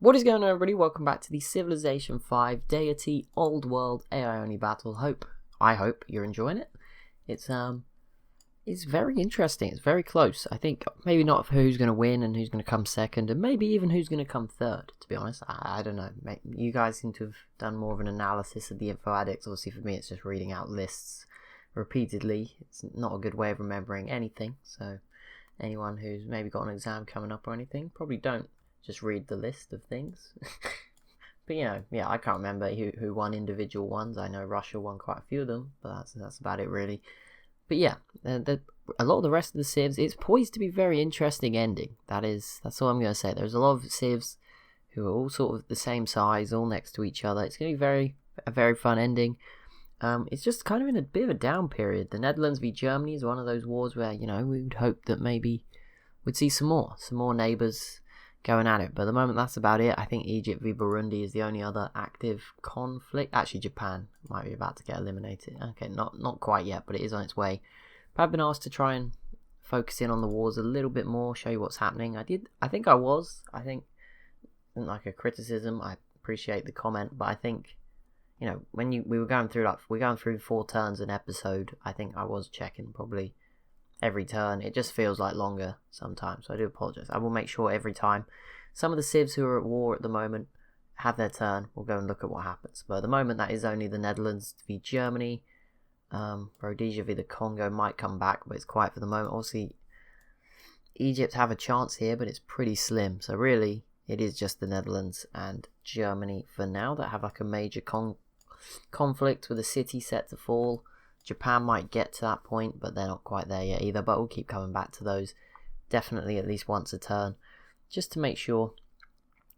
What is going on, everybody? Welcome back to the Civilization 5 Deity Old World AI only battle. I hope you're enjoying it. It's very interesting. It's very close. I think maybe not for who's going to win and who's going to come second, and maybe even who's going to come third. To be honest, I don't know. You guys seem to have done more of an analysis of the info addicts. Obviously, for me, it's just reading out lists repeatedly. It's not a good way of remembering anything. So, anyone who's maybe got an exam coming up or anything, probably don't just read the list of things. But I can't remember who won individual ones. I know Russia won quite a few of them, but that's about it really. But yeah, a lot of the rest of the civs, it's poised to be a very interesting ending. That's all I'm going to say. There's a lot of civs who are all sort of the same size, all next to each other. It's going to be a very fun ending. It's just kind of in a bit of a down period. The Netherlands v Germany is one of those wars where, we would hope that maybe we'd see some more neighbours going at it, but at the moment that's about it. I think Egypt v Burundi is the only other active conflict. Actually, Japan might be about to get eliminated. Okay, not quite yet, but it is on its way. But I've been asked to try and focus in on the wars a little bit more, show you what's happening. I think like a criticism. I appreciate the comment, but I think when we were going through 4 turns an episode, I think I was checking probably every turn. It just feels like longer sometimes, so I do apologise. I will make sure every time some of the civs who are at war at the moment have their turn, we'll go and look at what happens. But at the moment, that is only the Netherlands v Germany. Rhodesia v the Congo might come back, but it's quiet for the moment. Obviously, Egypt have a chance here, but it's pretty slim. So really, it is just the Netherlands and Germany for now that have like a major conflict with a city set to fall. Japan might get to that point, but they're not quite there yet either. But we'll keep coming back to those definitely at least once a turn, just to make sure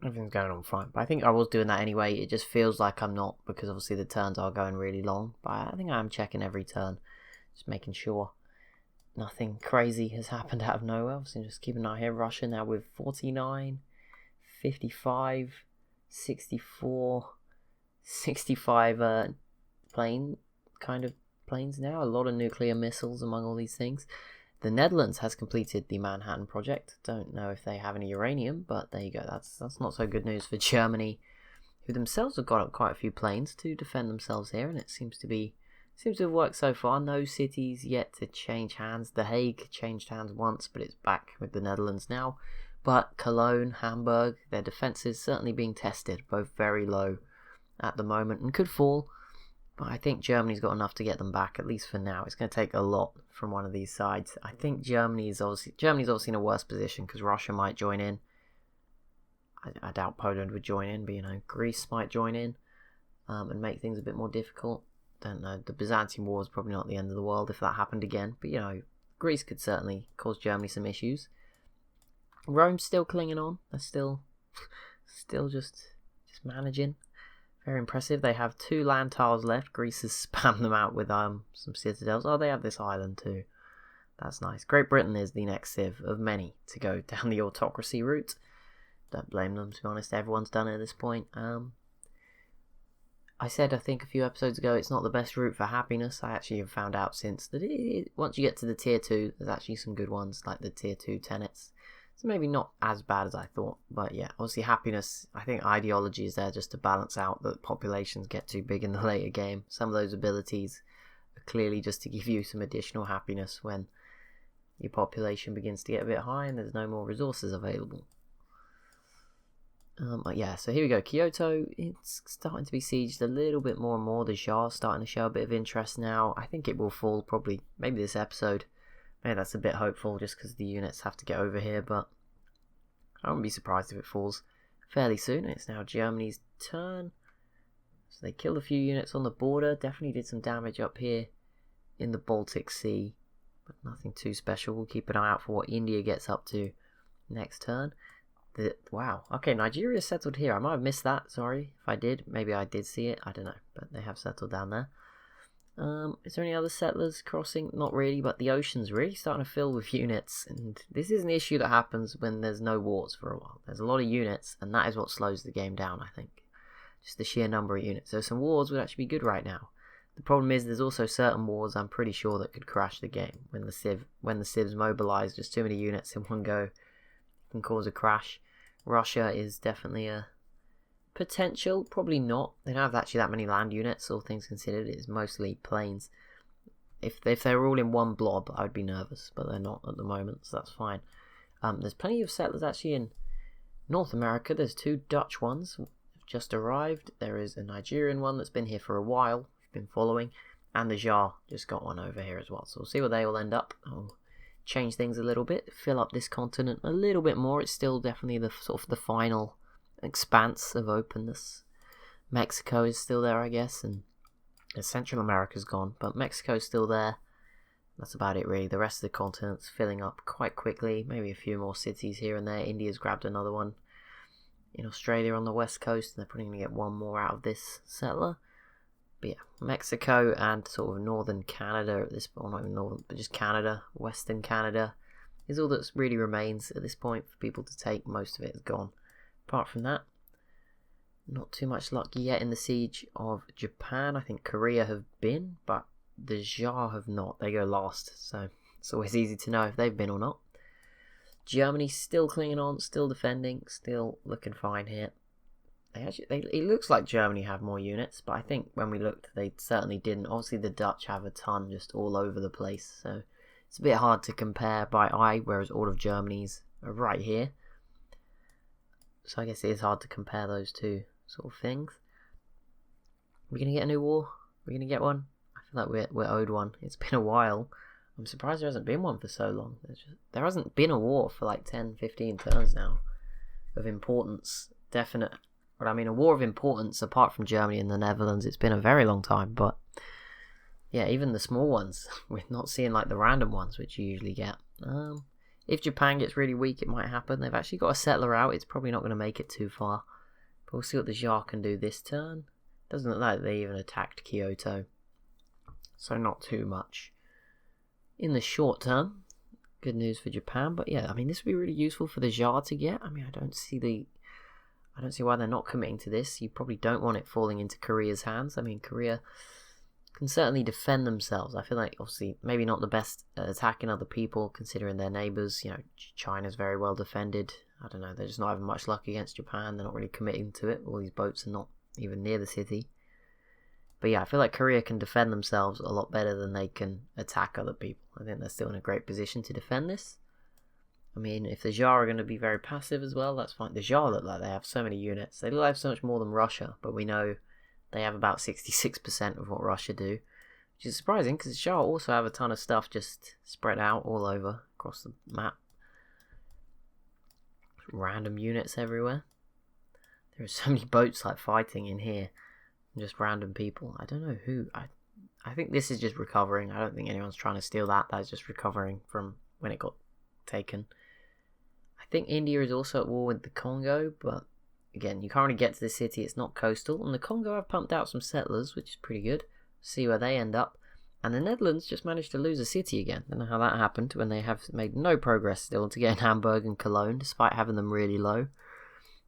everything's going on fine. But I think I was doing that anyway. It just feels like I'm not, because obviously the turns are going really long. But I think I am checking every turn, just making sure nothing crazy has happened out of nowhere. So just keep an eye here. Russia now with 49, 55, 64, 65 planes now. A lot of nuclear missiles among all these things. The Netherlands has completed the Manhattan Project. Don't know if they have any uranium, but there you go. That's not so good news for Germany, who themselves have got up quite a few planes to defend themselves here, and it seems to have worked so far. No cities yet to change hands. The Hague changed hands once, but it's back with the Netherlands now. But Cologne, Hamburg, their defences certainly being tested, both very low at the moment and could fall. But I think Germany's got enough to get them back, at least for now. It's going to take a lot from one of these sides. I think Germany's obviously in a worse position because Russia might join in. I doubt Poland would join in, but Greece might join in and make things a bit more difficult. Don't know. The Byzantine War is probably not the end of the world if that happened again. But Greece could certainly cause Germany some issues. Rome's still clinging on. They're still just managing. Very impressive. They have 2 land tiles left. Greece has spammed them out with some citadels. Oh, they have this island too. That's nice. Great Britain is the next civ of many to go down the autocracy route. Don't blame them, to be honest. Everyone's done it at this point. I said, I think a few episodes ago, it's not the best route for happiness. I actually have found out since that once you get to the tier 2, there's actually some good ones, like the tier 2 tenets. So maybe not as bad as I thought, but yeah, obviously happiness, I think ideology is there just to balance out that populations get too big in the later game. Some of those abilities are clearly just to give you some additional happiness when your population begins to get a bit high and there's no more resources available. But yeah, so here we go. Kyoto, it's starting to be sieged a little bit more and more. The Shah's starting to show a bit of interest now. I think it will fall probably, maybe this episode. Maybe that's a bit hopeful just because the units have to get over here, but I wouldn't be surprised if it falls fairly soon. It's now Germany's turn. So they killed a few units on the border, definitely did some damage up here in the Baltic Sea, but nothing too special. We'll keep an eye out for what India gets up to next turn. Wow, okay, Nigeria settled here. I might have missed that, sorry if I did. Maybe I did see it, I don't know, but they have settled down there. Is there any other settlers crossing? Not really, but the ocean's really starting to fill with units, and this is an issue that happens when there's no wars for a while. There's a lot of units, and that is what slows the game down, I think. Just the sheer number of units. So some wars would actually be good right now. The problem is there's also certain wars I'm pretty sure that could crash the game. When the civs mobilise just too many units in one go, it can cause a crash. Russia is definitely a Potential, probably not. They don't have actually that many land units, all things considered. It's mostly plains. If they were all in one blob, I would be nervous, but they're not at the moment, so that's fine. There's plenty of settlers actually in North America. There's 2 Dutch ones just arrived. There is a Nigerian one that's been here for a while, been following, and the Jar just got one over here as well. So we'll see where they all end up. I'll change things a little bit, fill up this continent a little bit more. It's still definitely the sort of the final expanse of openness. Mexico is still there, I guess, and Central America's gone, but Mexico's still there. That's about it, really. The rest of the continent's filling up quite quickly. Maybe a few more cities here and there. India's grabbed another one in Australia on the west coast, and they're probably going to get one more out of this settler. But yeah, Mexico and sort of northern Canada at this point, not even northern, but just Canada, western Canada, is all that really remains at this point for people to take. Most of it is gone. Apart from that, not too much luck yet in the siege of Japan. I think Korea have been, but the Jar have not. They go last, so it's always easy to know if they've been or not. Germany still clinging on, still defending, still looking fine here. It looks like Germany have more units, but I think when we looked, they certainly didn't. Obviously, the Dutch have a ton just all over the place, so it's a bit hard to compare by eye, whereas all of Germany's are right here. So I guess it is hard to compare those two sort of things. We're going to get a new war? We're going to get one? I feel like we're owed one. It's been a while. I'm surprised there hasn't been one for so long. There hasn't been a war for like 10, 15 turns now of importance. Definite. But I mean, a war of importance apart from Germany and the Netherlands, it's been a very long time. But yeah, even the small ones, we're not seeing like the random ones, which you usually get. If Japan gets really weak, it might happen. They've actually got a settler out. It's probably not going to make it too far. But we'll see what the Jar can do this turn. Doesn't look like they even attacked Kyoto. So not too much in the short term. Good news for Japan. But yeah, I mean, this would be really useful for the Jar to get. I mean, I don't see why they're not committing to this. You probably don't want it falling into Korea's hands. I mean, Korea can certainly defend themselves. I feel like, obviously, maybe not the best at attacking other people, considering their neighbours. You know, China's very well defended. I don't know, they're just not having much luck against Japan. They're not really committing to it. All these boats are not even near the city. But yeah, I feel like Korea can defend themselves a lot better than they can attack other people. I think they're still in a great position to defend this. I mean, if the Jar are going to be very passive as well, that's fine. The Jar look like they have so many units. They look like so much more than Russia, but we know they have about 66% of what Russia do, which is surprising because the Jar also have a ton of stuff just spread out all over across the map. Random units everywhere. There are so many boats like fighting in here, and just random people. I don't know who. I think this is just recovering. I don't think anyone's trying to steal that. That's just recovering from when it got taken. I think India is also at war with the Congo, but again, you can't really get to the city. It's not coastal, and the Congo have pumped out some settlers, which is pretty good. See where they end up. And the Netherlands just managed to lose a city again. Don't know how that happened when they have made no progress still to get in Hamburg and Cologne, despite having them really low.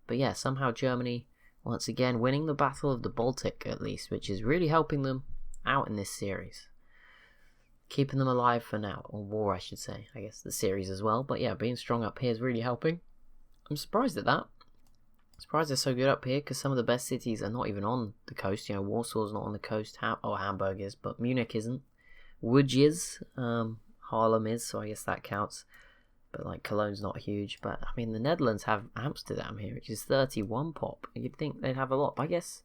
But yeah, somehow Germany, once again, winning the Battle of the Baltic, at least, which is really helping them out in this series. Keeping them alive for now, or war, I should say. I guess the series as well. But yeah, being strong up here is really helping. I'm surprised at that. I'm surprised they're so good up here, because some of the best cities are not even on the coast. You know, Warsaw's not on the coast. Hamburg is, but Munich isn't. Łódź is. Haarlem is, so I guess that counts. But like Cologne's not huge. But I mean, the Netherlands have Amsterdam here, which is 31 pop. You'd think they'd have a lot. But I guess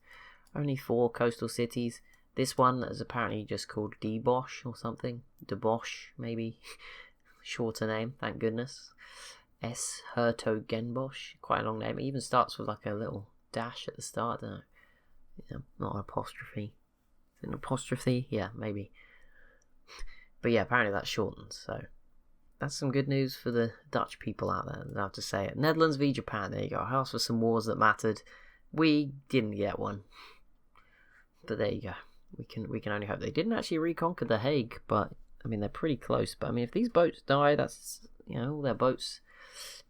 only 4 coastal cities. This one is apparently just called De Bosch or something. De Bosch, maybe. Shorter name, thank goodness. S. Hertogenbosch. Quite a long name. It even starts with like a little dash at the start. I don't know. Yeah, not an apostrophe. Is it an apostrophe? Yeah, maybe. But yeah, apparently that's shortened. So that's some good news for the Dutch people out there. I have to say it. Netherlands v Japan. There you go. I asked for some wars that mattered. We didn't get one. But there you go. We can only hope. They didn't actually reconquer The Hague, but I mean they're pretty close. But I mean, if these boats die, that's, you know, all their boats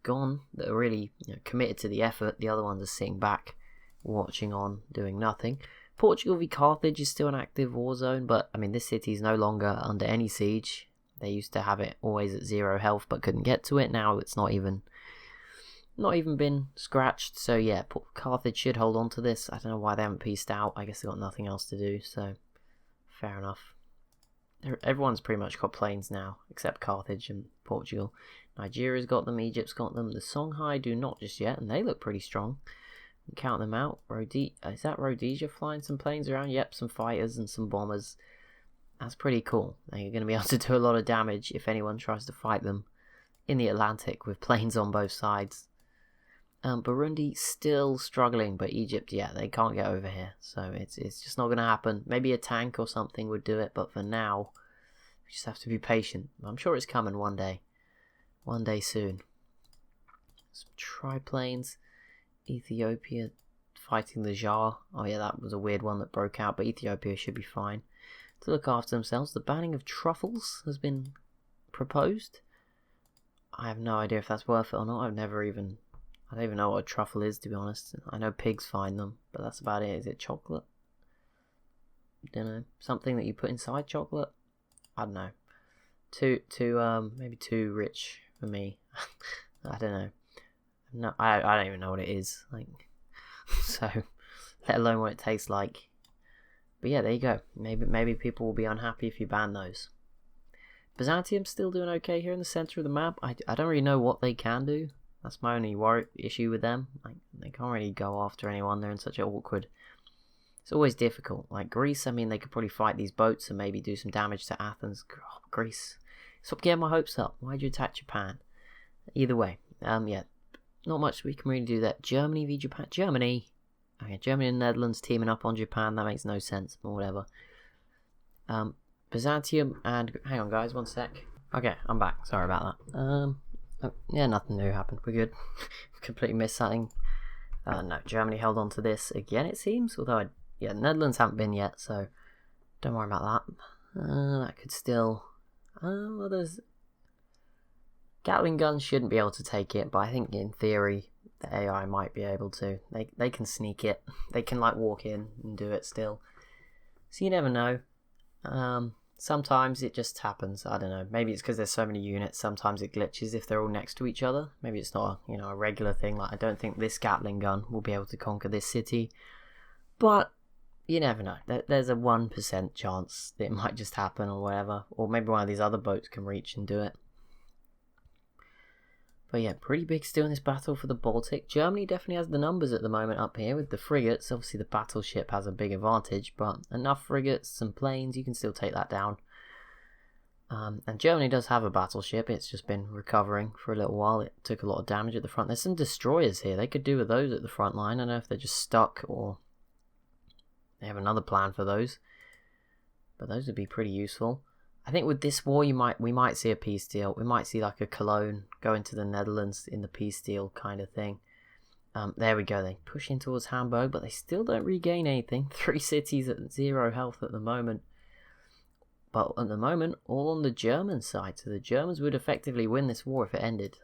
gone that are really, you know, committed to the effort. The other ones are sitting back, watching on, doing nothing. Portugal v Carthage is still an active war zone, but I mean this city is no longer under any siege. They used to have it always at 0 health, but couldn't get to it. Now it's not even not even been scratched. So yeah, Carthage should hold on to this. I don't know why they haven't pieced out. I guess they've got nothing else to do, so fair enough. Everyone's pretty much got planes now, except Carthage and Portugal. Nigeria's got them, Egypt's got them. The Songhai do not just yet, and they look pretty strong. Count them out. Is that Rhodesia flying some planes around? Yep, some fighters and some bombers. That's pretty cool. They're going to be able to do a lot of damage if anyone tries to fight them in the Atlantic with planes on both sides. Burundi still struggling, but Egypt, yeah, they can't get over here. So it's just not going to happen. Maybe a tank or something would do it, but for now, we just have to be patient. I'm sure it's coming one day. One day soon. Some triplanes. Ethiopia fighting the Jar. Oh yeah, that was a weird one that broke out, but Ethiopia should be fine to look after themselves. The banning of truffles has been proposed. I have no idea if that's worth it or not. I don't even know what a truffle is, to be honest. I know pigs find them, but that's about it. Is it chocolate? Don't know. Something that you put inside chocolate? I don't know. Maybe too rich for me. I don't know. No, I don't even know what it is. So, let alone what it tastes like. But yeah, there you go. Maybe people will be unhappy if you ban those. Byzantium's still doing okay here in the center of the map. I don't really know what they can do. That's my only issue with them. They can't really go after anyone. They're in such an awkward. It's always difficult. Like Greece, I mean, they could probably fight these boats and maybe do some damage to Athens. Oh, Greece, stop getting my hopes up. Why'd you attack Japan? Either way, yeah, not much we can really do there. Germany v Japan. Germany. Okay, Germany and Netherlands teaming up on Japan. That makes no sense, but whatever. Byzantium and hang on, guys, one sec. Okay, I'm back. Sorry about that. Yeah, nothing new happened. We're good. Completely missed something. No, Germany held on to this again, it seems. Although, the Netherlands haven't been yet, so don't worry about that. That could still. Well, there's Gatling guns shouldn't be able to take it, but I think in theory the AI might be able to. They can sneak it. They can walk in and do it still. So you never know. Sometimes it just happens. I don't know. Maybe it's because there's so many units. Sometimes it glitches if they're all next to each other. Maybe it's not a regular thing. I don't think this Gatling gun will be able to conquer this city. But you never know. There's a 1% chance that it might just happen or whatever. Or maybe one of these other boats can reach and do it. But yeah, pretty big still in this battle for the Baltic. Germany definitely has the numbers at the moment up here with the frigates. Obviously the battleship has a big advantage, but enough frigates, some planes, you can still take that down. And Germany does have a battleship. It's just been recovering for a little while. It took a lot of damage at the front. There's some destroyers here. They could do with those at the front line. I don't know if they're just stuck or they have another plan for those. But those would be pretty useful. I think with this war, we might see a peace deal. We might see a Cologne go into the Netherlands in the peace deal kind of thing. There we go. They push in towards Hamburg, but they still don't regain anything. 3 cities at 0 health at the moment. But at the moment, all on the German side. So the Germans would effectively win this war if it ended.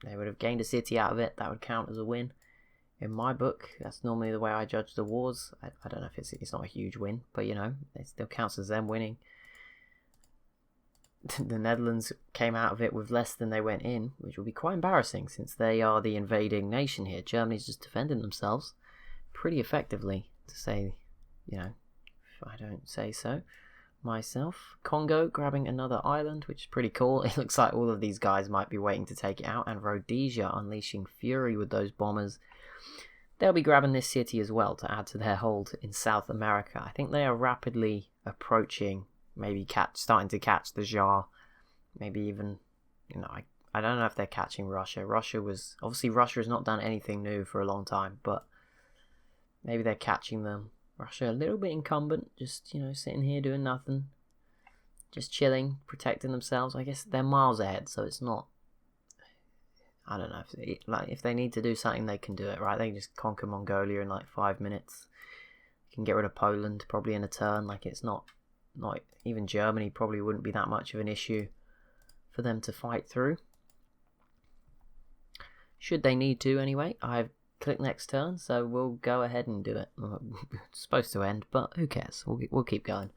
They would have gained a city out of it. That would count as a win. In my book, that's normally the way I judge the wars. I don't know if it's not a huge win, but it still counts as them winning. The Netherlands came out of it with less than they went in, which will be quite embarrassing since they are the invading nation here. Germany's just defending themselves pretty effectively, to say, if I don't say so myself. Congo grabbing another island, which is pretty cool. It looks like all of these guys might be waiting to take it out, and Rhodesia unleashing fury with those bombers. They'll be grabbing this city as well to add to their hold in South America. I think they are rapidly approaching, maybe starting to catch the Jar. Maybe even, I don't know if they're catching Russia. Russia has not done anything new for a long time, but maybe they're catching them. Russia a little bit incumbent, just, sitting here doing nothing. Just chilling, protecting themselves. I guess they're miles ahead, so it's not, I don't know, if they need to do something, they can do it, right? They can just conquer Mongolia in 5 minutes. You can get rid of Poland probably in a turn. It's not even Germany probably wouldn't be that much of an issue for them to fight through. Should they need to anyway. I've clicked next turn, so we'll go ahead and do it. It's supposed to end, but who cares? We'll keep going.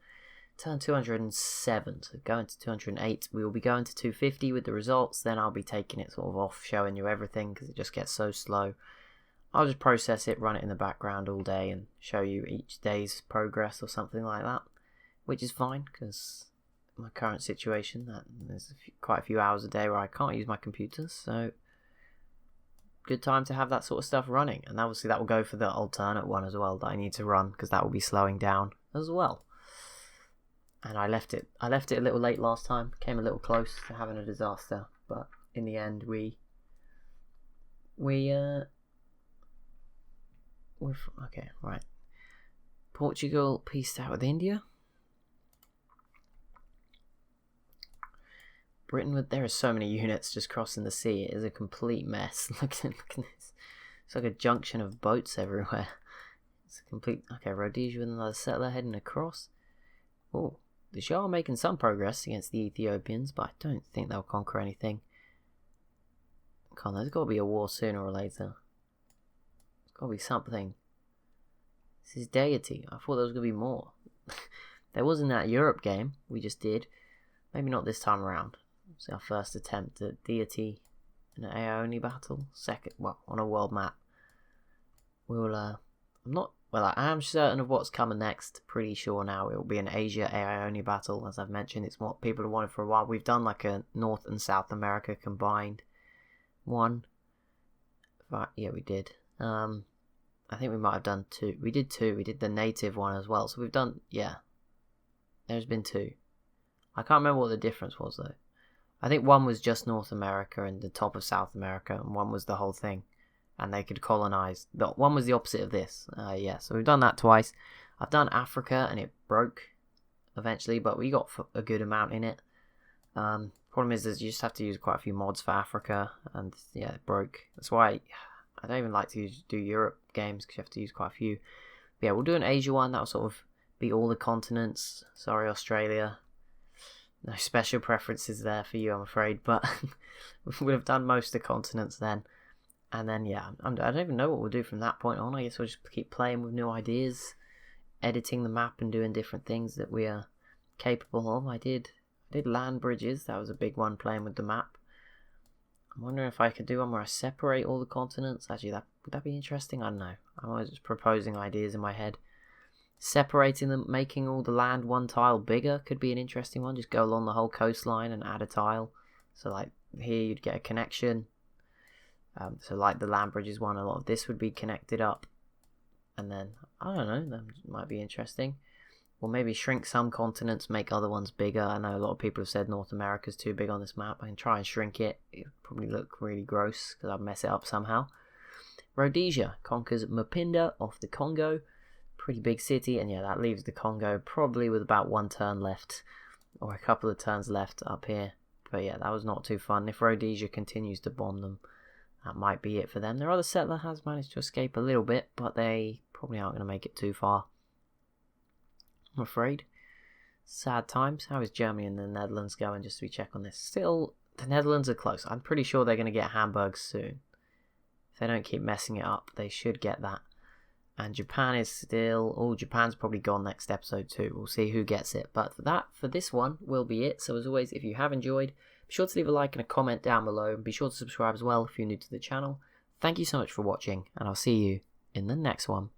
turn 207, so going to 208. We will be going to 250 with the results, then I'll be taking it sort of off, showing you everything, because it just gets so slow. I'll just process it, run it in the background all day, and show you each day's progress or something like that, which is fine, because my current situation, that there's quite a few hours a day where I can't use my computer, so good time to have that sort of stuff running. And obviously that will go for the alternate one as well that I need to run, because that will be slowing down as well. And I left it a little late last time, came a little close to having a disaster, but in the end okay, right. Portugal peaced out with India. Britain, there are so many units just crossing the sea. It is a complete mess. Look at this. It's like a junction of boats everywhere. It's a complete... Okay, Rhodesia with another settler heading across. Oh, the Shah are making some progress against the Ethiopians, but I don't think they'll conquer anything. Come on, there's got to be a war sooner or later. There's got to be something. This is Deity. I thought there was going to be more. There was in that Europe game we just did. Maybe not this time around. It's our first attempt at Deity in an AI only battle. Second, well, on a world map. I am certain of what's coming next. Pretty sure now it will be an Asia AI only battle. As I've mentioned, it's what people have wanted for a while. We've done like a North and South America combined one. But yeah, we did. I think we might have done two. We did two. We did the native one as well. So we've done, yeah. There's been two. I can't remember what the difference was though. I think one was just North America and the top of South America, and one was the whole thing, and they could colonize. One was the opposite of this. Yeah, so we've done that twice. I've done Africa and it broke eventually, but we got a good amount in it. Problem is you just have to use quite a few mods for Africa, and yeah, it broke. That's why I don't even like to do Europe games, because you have to use quite a few. But yeah, we'll do an Asia one. That'll sort of be all the continents. Sorry, Australia. No special preferences there for you, I'm afraid, but we'll have done most of the continents then. And then, yeah, I don't even know what we'll do from that point on. I guess we'll just keep playing with new ideas, editing the map and doing different things that we are capable of. I did land bridges. That was a big one, playing with the map. I'm wondering if I could do one where I separate all the continents. Actually, would that be interesting? I don't know. I'm always just proposing ideas in my head. Separating them, making all the land one tile bigger could be an interesting one. Just go along the whole coastline and add a tile. So like here you'd get a connection. So like the land bridges one, a lot of this would be connected up. And then, I don't know, that might be interesting. Or maybe shrink some continents, make other ones bigger. I know a lot of people have said North America's too big on this map. I can try and shrink it. It would probably look really gross because I'd mess it up somehow. Rhodesia conquers Mapinda off the Congo. Pretty big city, and yeah, that leaves the Congo probably with about one turn left, or a couple of turns left up here. But yeah, that was not too fun. If Rhodesia continues to bomb them, that might be it for them. Their other settler has managed to escape a little bit, but they probably aren't going to make it too far, I'm afraid. Sad times. How is Germany and the Netherlands going? Just to check on this. Still, the Netherlands are close. I'm pretty sure they're going to get Hamburg soon. If they don't keep messing it up, they should get that. And Japan is still... Oh, Japan's probably gone next episode too. We'll see who gets it. But for this one, will be it. So as always, if you have enjoyed, be sure to leave a like and a comment down below. And be sure to subscribe as well if you're new to the channel. Thank you so much for watching, and I'll see you in the next one.